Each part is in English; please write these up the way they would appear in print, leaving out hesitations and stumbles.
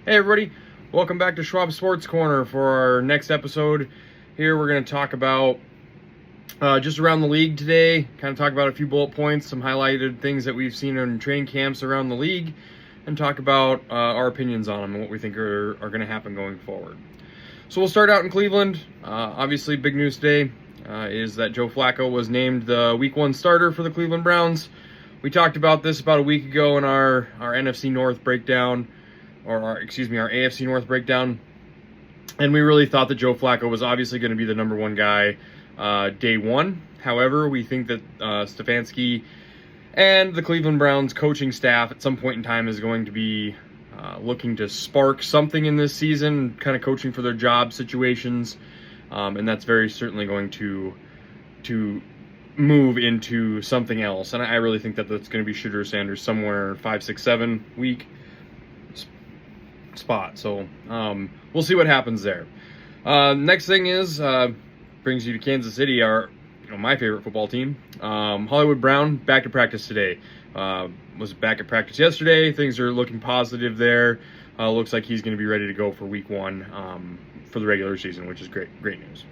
Hey everybody, welcome back to Schwab Sports Corner for our next episode. Here we're going to talk about just around the league today, kind of talk about a few bullet points, some highlighted things that we've seen in training camps around the league, and talk about our opinions on them and what we think are going to happen going forward. So we'll start out in Cleveland. Obviously, big news today is that Joe Flacco was named the Week 1 starter for the Cleveland Browns. We talked about this about a week ago in our NFC North breakdown, or our AFC North breakdown, and we really thought that Joe Flacco was obviously going to be the number one guy day one. However, we think that Stefanski and the Cleveland Browns coaching staff at some point in time is going to be looking to spark something in this season, kind of coaching for their job situations, and that's very certainly going to move into something else. And I really think that that's going to be Shedeur Sanders somewhere 5, 6, 7 week spot. So we'll see what happens there. Next thing is brings you to Kansas City, my favorite football team. Hollywood Brown back to practice today. Was back at practice yesterday. Things are looking positive there. Looks like he's going to be ready to go for Week 1 for the regular season, which is great news.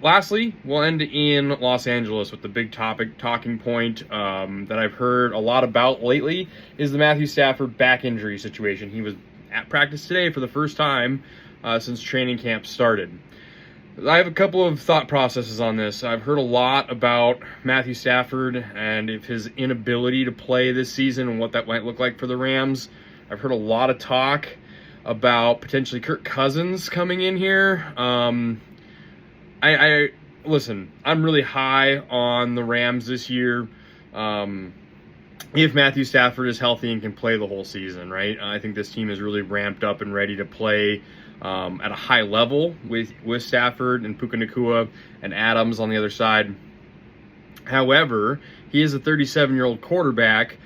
Lastly, we'll end in Los Angeles with the big talking point that I've heard a lot about lately is the Matthew Stafford back injury situation. He was at practice today for the first time since training camp started. I have a couple of thought processes on this. I've heard a lot about Matthew Stafford and if his inability to play this season and what that might look like for the Rams. I've heard a lot of talk about potentially Kirk Cousins coming in here. Listen, I'm really high on the Rams this year. If Matthew Stafford is healthy and can play the whole season, right? I think this team is really ramped up and ready to play at a high level with Stafford and Puka Nacua and Adams on the other side. However, he is a 37-year-old quarterback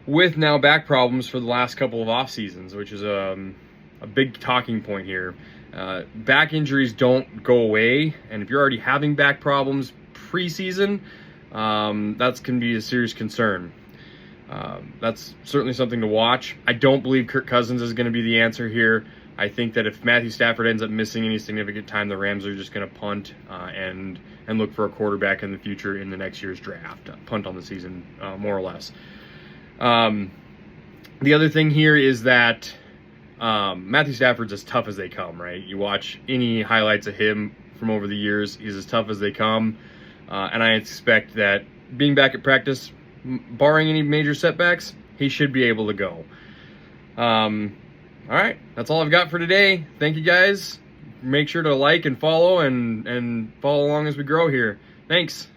with now back problems for the last couple of off seasons, which is a big talking point here. Back injuries don't go away, and if you're already having back problems preseason, that's can be a serious concern. That's certainly something to watch. I don't believe Kirk Cousins is going to be the answer here. I think that if Matthew Stafford ends up missing any significant time, the Rams are just going to punt and look for a quarterback in the future in the next year's draft. Punt on the season, more or less. The other thing here is that Matthew Stafford's as tough as they come, right? You watch any highlights of him from over the years, he's as tough as they come. And I expect that being back at practice, barring any major setbacks, he should be able to go. All right, that's all I've got for today. Thank you guys. Make sure to like and follow and follow along as we grow here. Thanks.